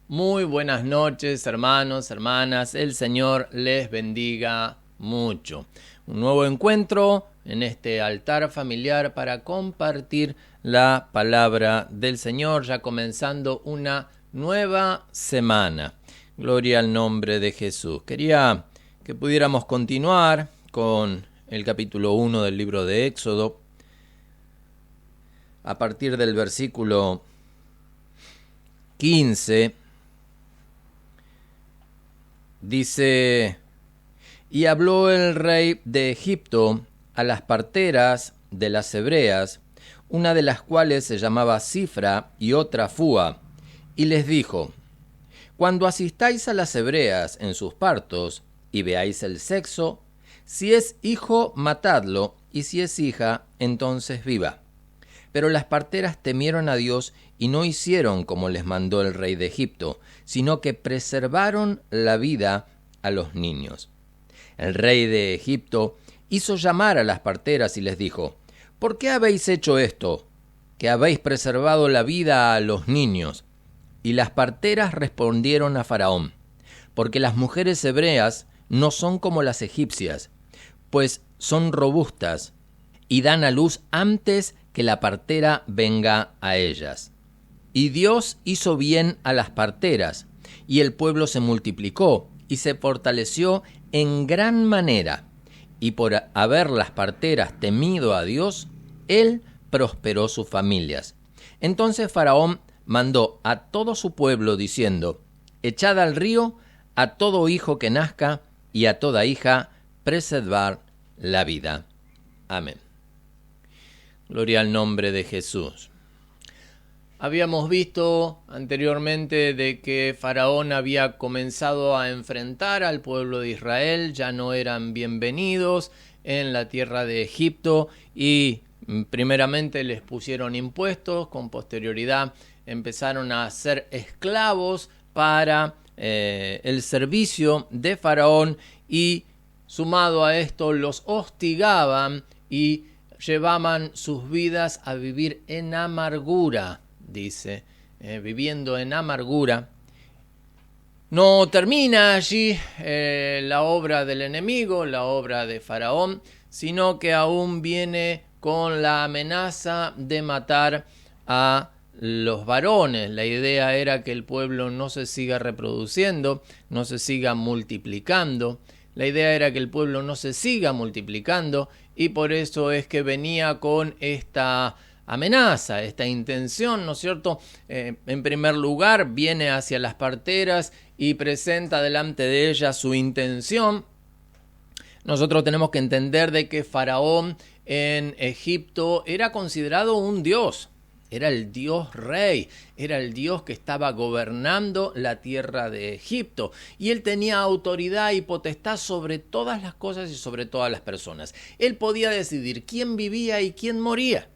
Muy buenas noches, hermanos, hermanas. El Señor les bendiga mucho. Un nuevo encuentro en este altar familiar para compartir la palabra del Señor, ya comenzando una nueva semana. Gloria al nombre de Jesús. Quería que pudiéramos continuar con el capítulo 1 del libro de Éxodo, a partir del versículo 15. Dice: y habló el rey de Egipto a las parteras de las hebreas, una de las cuales se llamaba Sifra y otra Fúa, y les dijo: cuando asistáis a las hebreas en sus partos y veáis el sexo, si es hijo, matadlo, y si es hija, entonces viva. Pero las parteras temieron a Dios y no hicieron como les mandó el rey de Egipto, sino que preservaron la vida a los niños. El rey de Egipto hizo llamar a las parteras y les dijo: ¿por qué habéis hecho esto, que habéis preservado la vida a los niños? Y las parteras respondieron a Faraón: porque las mujeres hebreas no son como las egipcias, pues son robustas y dan a luz antes que la partera venga a ellas. Y Dios hizo bien a las parteras, y el pueblo se multiplicó y se fortaleció en gran manera. Y por haber las parteras temido a Dios, Él prosperó sus familias. Entonces Faraón mandó a todo su pueblo diciendo: echad al río a todo hijo que nazca y a toda hija preservar la vida. Amén. Gloria al nombre de Jesús. Habíamos visto anteriormente de que Faraón había comenzado a enfrentar al pueblo de Israel, ya no eran bienvenidos en la tierra de Egipto y primeramente les pusieron impuestos, con posterioridad empezaron a ser esclavos para el servicio de Faraón y sumado a esto los hostigaban y llevaban sus vidas a vivir en amargura, dice, viviendo en amargura. No termina allí la obra del enemigo, la obra de Faraón, sino que aún viene con la amenaza de matar a los varones. La idea era que el pueblo no se siga reproduciendo, no se siga multiplicando. La idea era que el pueblo no se siga multiplicando y por eso es que venía con esta amenaza, esta intención, ¿no es cierto? En primer lugar, viene hacia las parteras y presenta delante de ellas su intención. Nosotros tenemos que entender de que Faraón en Egipto era considerado un dios. Era el dios rey, era el dios que estaba gobernando la tierra de Egipto. Y él tenía autoridad y potestad sobre todas las cosas y sobre todas las personas. Él podía decidir quién vivía y quién moría.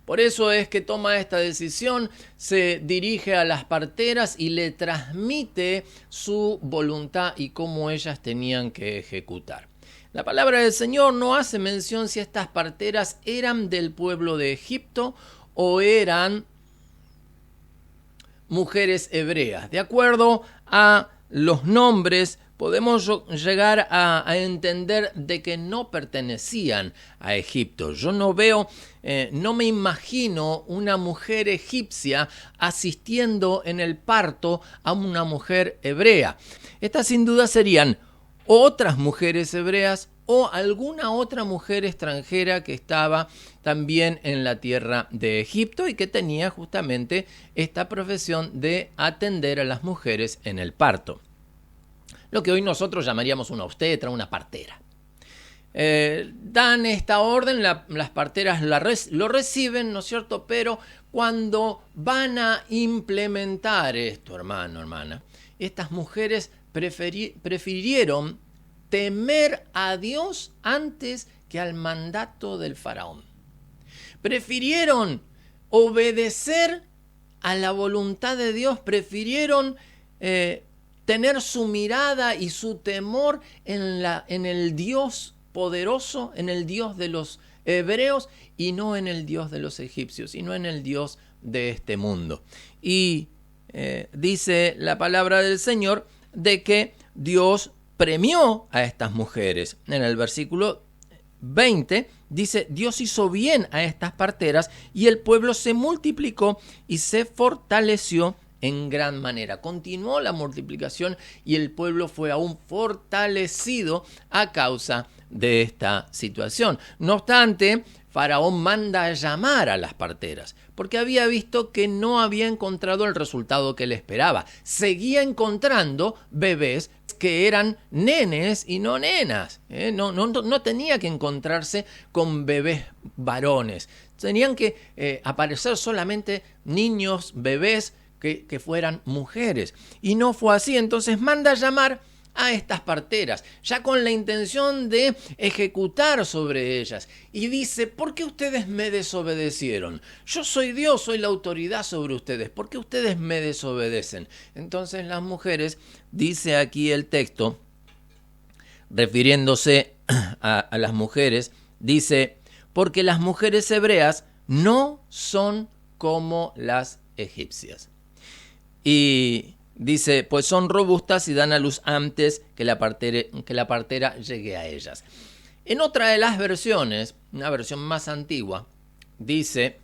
Por eso es que toma esta decisión, se dirige a las parteras y le transmite su voluntad y cómo ellas tenían que ejecutar. La palabra del Señor no hace mención si estas parteras eran del pueblo de Egipto o eran mujeres hebreas. De acuerdo a los nombres, podemos llegar a entender de que no pertenecían a Egipto. Yo no me imagino una mujer egipcia asistiendo en el parto a una mujer hebrea. Estas sin duda serían otras mujeres hebreas o alguna otra mujer extranjera que estaba también en la tierra de Egipto y que tenía justamente esta profesión de atender a las mujeres en el parto. Lo que hoy nosotros llamaríamos una obstetra, una partera. Dan esta orden, las parteras lo reciben, ¿no es cierto? Pero cuando van a implementar esto, hermano, hermana, estas mujeres prefirieron temer a Dios antes que al mandato del faraón. Prefirieron obedecer a la voluntad de Dios, prefirieron tener su mirada y su temor en el Dios poderoso, en el Dios de los hebreos y no en el Dios de los egipcios, y no en el Dios de este mundo. Y dice la palabra del Señor de que Dios premió a estas mujeres. En el versículo 20 dice: Dios hizo bien a estas parteras y el pueblo se multiplicó y se fortaleció en gran manera. Continuó la multiplicación y el pueblo fue aún fortalecido a causa de esta situación. No obstante, Faraón manda a llamar a las parteras porque había visto que no había encontrado el resultado que él esperaba. Seguía encontrando bebés que eran nenes y no nenas. No tenía que encontrarse con bebés varones. Tenían que aparecer solamente niños, bebés que fueran mujeres. Y no fue así. Entonces manda a llamar a estas parteras, ya con la intención de ejecutar sobre ellas. Y dice: ¿por qué ustedes me desobedecieron? Yo soy Dios, soy la autoridad sobre ustedes. ¿Por qué ustedes me desobedecen? Entonces las mujeres, dice aquí el texto, refiriéndose a las mujeres, dice: porque las mujeres hebreas no son como las egipcias. Y dice: pues son robustas y dan a luz antes que la partera llegue a ellas. En otra de las versiones, una versión más antigua, dice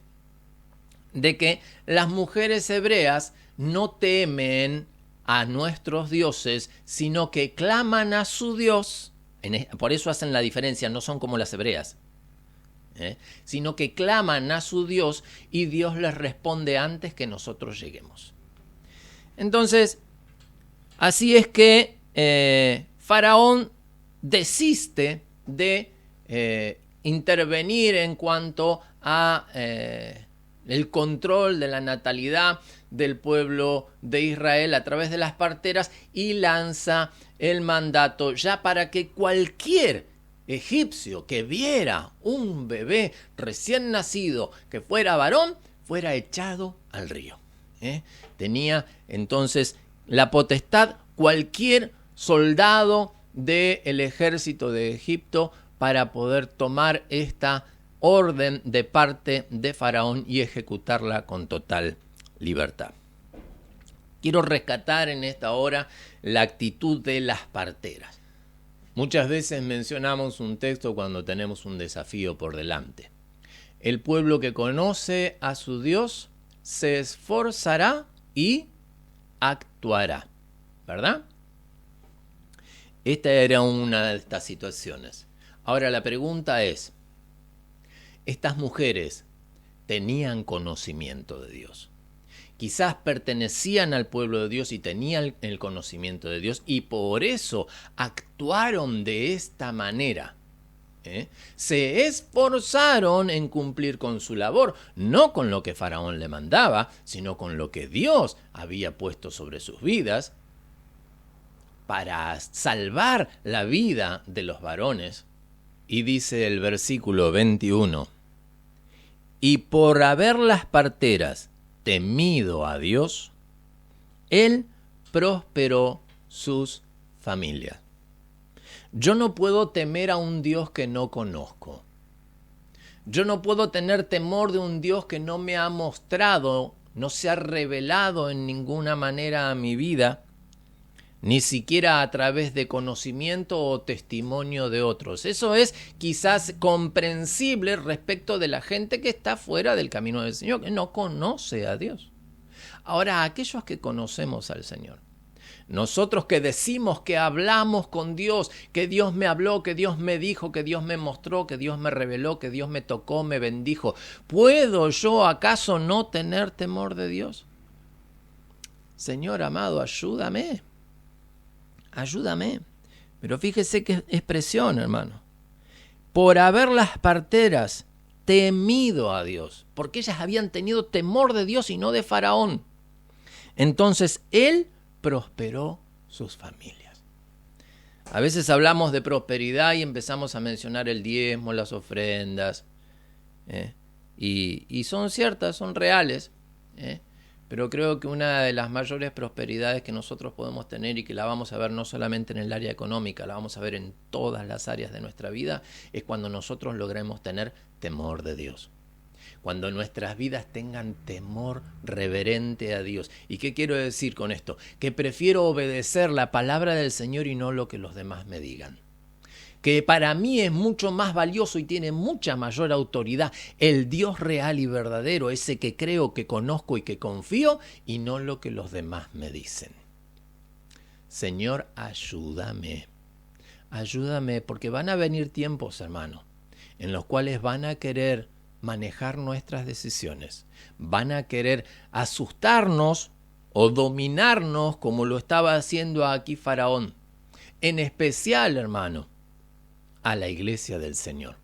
de que las mujeres hebreas no temen a nuestros dioses, sino que claman a su Dios. Por eso hacen la diferencia, no son como las hebreas, sino que claman a su Dios y Dios les responde antes que nosotros lleguemos. Entonces, así es que Faraón desiste de intervenir en cuanto a el control de la natalidad del pueblo de Israel a través de las parteras y lanza el mandato ya para que cualquier egipcio que viera un bebé recién nacido que fuera varón fuera echado al río. Tenía entonces la potestad cualquier soldado del ejército de Egipto para poder tomar esta orden de parte de Faraón y ejecutarla con total libertad. Quiero rescatar en esta hora la actitud de las parteras. Muchas veces mencionamos un texto cuando tenemos un desafío por delante. El pueblo que conoce a su Dios se esforzará y actuará, ¿verdad? Esta era una de estas situaciones. Ahora la pregunta es: ¿estas mujeres tenían conocimiento de Dios? Quizás pertenecían al pueblo de Dios y tenían el conocimiento de Dios y por eso actuaron de esta manera. Se esforzaron en cumplir con su labor, no con lo que Faraón le mandaba, sino con lo que Dios había puesto sobre sus vidas para salvar la vida de los varones. Y dice el versículo 21: y por haber las parteras temido a Dios, Él prosperó sus familias. Yo no puedo temer a un Dios que no conozco. Yo no puedo tener temor de un Dios que no me ha mostrado, no se ha revelado en ninguna manera a mi vida, ni siquiera a través de conocimiento o testimonio de otros. Eso es quizás comprensible respecto de la gente que está fuera del camino del Señor, que no conoce a Dios. Ahora, aquellos que conocemos al Señor, nosotros que decimos que hablamos con Dios, que Dios me habló, que Dios me dijo, que Dios me mostró, que Dios me reveló, que Dios me tocó, me bendijo, ¿puedo yo acaso no tener temor de Dios? Señor amado, ayúdame. Ayúdame. Pero fíjese qué expresión, hermano. Por haber las parteras temido a Dios, porque ellas habían tenido temor de Dios y no de Faraón. Entonces Él prosperó sus familias. A veces hablamos de prosperidad y empezamos a mencionar el diezmo, las ofrendas, y son ciertas, son reales, pero creo que una de las mayores prosperidades que nosotros podemos tener y que la vamos a ver no solamente en el área económica, la vamos a ver en todas las áreas de nuestra vida, es cuando nosotros logremos tener temor de Dios. Cuando nuestras vidas tengan temor reverente a Dios. ¿Y qué quiero decir con esto? Que prefiero obedecer la palabra del Señor y no lo que los demás me digan. Que para mí es mucho más valioso y tiene mucha mayor autoridad el Dios real y verdadero, ese que creo, que conozco y que confío, y no lo que los demás me dicen. Señor, ayúdame. Ayúdame, porque van a venir tiempos, hermano, en los cuales van a querer manejar nuestras decisiones. Van a querer asustarnos o dominarnos como lo estaba haciendo aquí Faraón. En especial, hermano, a la iglesia del Señor.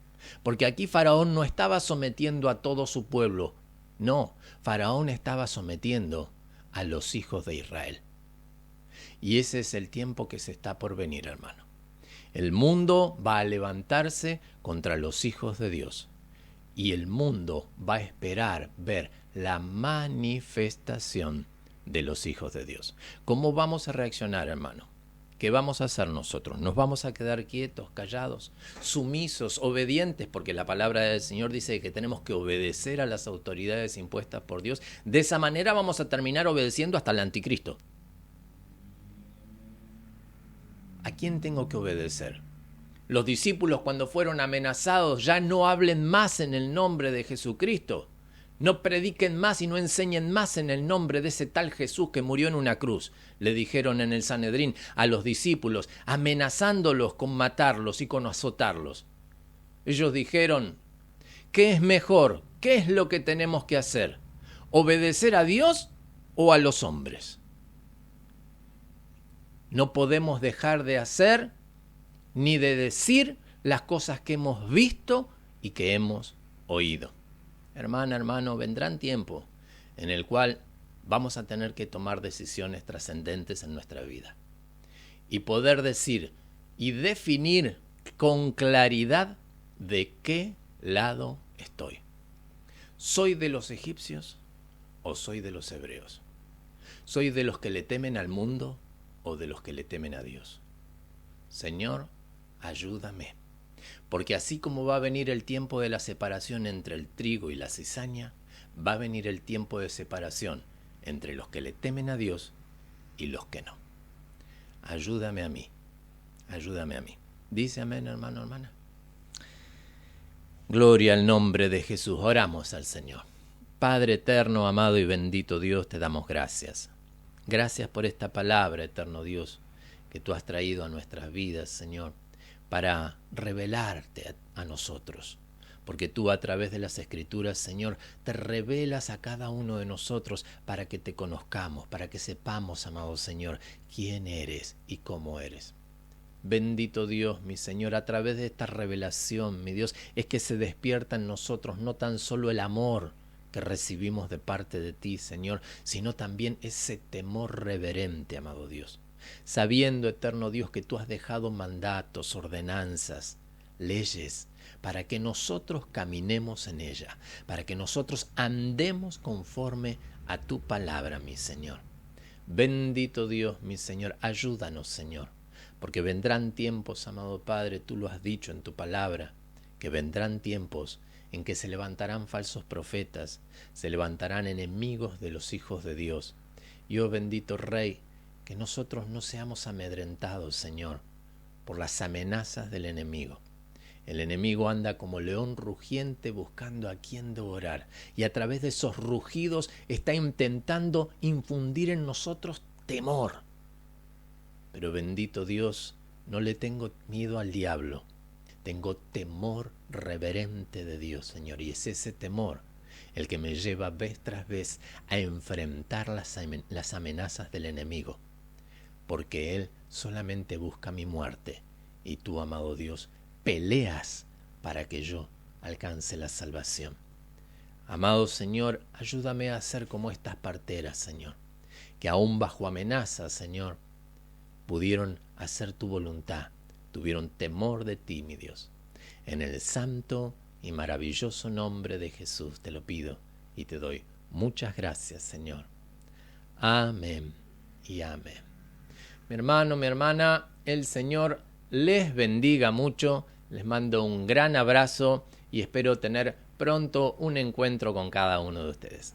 Porque aquí Faraón no estaba sometiendo a todo su pueblo. No, Faraón estaba sometiendo a los hijos de Israel. Y ese es el tiempo que se está por venir, hermano. El mundo va a levantarse contra los hijos de Dios. Y el mundo va a esperar ver la manifestación de los hijos de Dios. ¿Cómo vamos a reaccionar, hermano? ¿Qué vamos a hacer nosotros? ¿Nos vamos a quedar quietos, callados, sumisos, obedientes? Porque la palabra del Señor dice que tenemos que obedecer a las autoridades impuestas por Dios. De esa manera vamos a terminar obedeciendo hasta el anticristo. ¿A quién tengo que obedecer? Los discípulos, cuando fueron amenazados, ya no hablen más en el nombre de Jesucristo. No prediquen más y no enseñen más en el nombre de ese tal Jesús que murió en una cruz, le dijeron en el Sanedrín a los discípulos, amenazándolos con matarlos y con azotarlos. Ellos dijeron, ¿qué es mejor? ¿Qué es lo que tenemos que hacer? ¿Obedecer a Dios o a los hombres? No podemos dejar de hacer ni de decir las cosas que hemos visto y que hemos oído. Hermana, hermano, vendrán tiempos en el cual vamos a tener que tomar decisiones trascendentes en nuestra vida y poder decir y definir con claridad de qué lado estoy. ¿Soy de los egipcios o soy de los hebreos? ¿Soy de los que le temen al mundo o de los que le temen a Dios? Señor, ayúdame. Porque así como va a venir el tiempo de la separación entre el trigo y la cizaña, va a venir el tiempo de separación entre los que le temen a Dios y los que no. Ayúdame a mí, ayúdame a mí. Dice amén, hermano, hermana. Gloria al nombre de Jesús. Oramos al Señor. Padre eterno, amado y bendito Dios, te damos gracias. Gracias por esta palabra, eterno Dios, que tú has traído a nuestras vidas, Señor, para revelarte a nosotros, porque tú a través de las Escrituras, Señor, te revelas a cada uno de nosotros para que te conozcamos, para que sepamos, amado Señor, quién eres y cómo eres. Bendito Dios, mi Señor, a través de esta revelación, mi Dios, es que se despierta en nosotros no tan solo el amor que recibimos de parte de ti, Señor, sino también ese temor reverente, amado Dios. Sabiendo, eterno Dios, que tú has dejado mandatos, ordenanzas, leyes, para que nosotros caminemos en ella, para que nosotros andemos conforme a tu palabra, mi Señor. Bendito Dios, mi Señor, ayúdanos, Señor, porque vendrán tiempos, amado Padre, tú lo has dicho en tu palabra, que vendrán tiempos en que se levantarán falsos profetas, se levantarán enemigos de los hijos de Dios. Y oh bendito Rey, que nosotros no seamos amedrentados, Señor, por las amenazas del enemigo. El enemigo anda como león rugiente buscando a quien devorar, y a través de esos rugidos está intentando infundir en nosotros temor. Pero bendito Dios, no le tengo miedo al diablo, tengo temor reverente de Dios, Señor, y es ese temor el que me lleva vez tras vez a enfrentar las amenazas del enemigo, porque él solamente busca mi muerte, y tú, amado Dios, peleas para que yo alcance la salvación. Amado Señor, ayúdame a ser como estas parteras, Señor, que aún bajo amenaza, Señor, pudieron hacer tu voluntad, tuvieron temor de ti, mi Dios. En el santo y maravilloso nombre de Jesús te lo pido y te doy muchas gracias, Señor. Amén y amén. Mi hermano, mi hermana, el Señor les bendiga mucho. Les mando un gran abrazo y espero tener pronto un encuentro con cada uno de ustedes.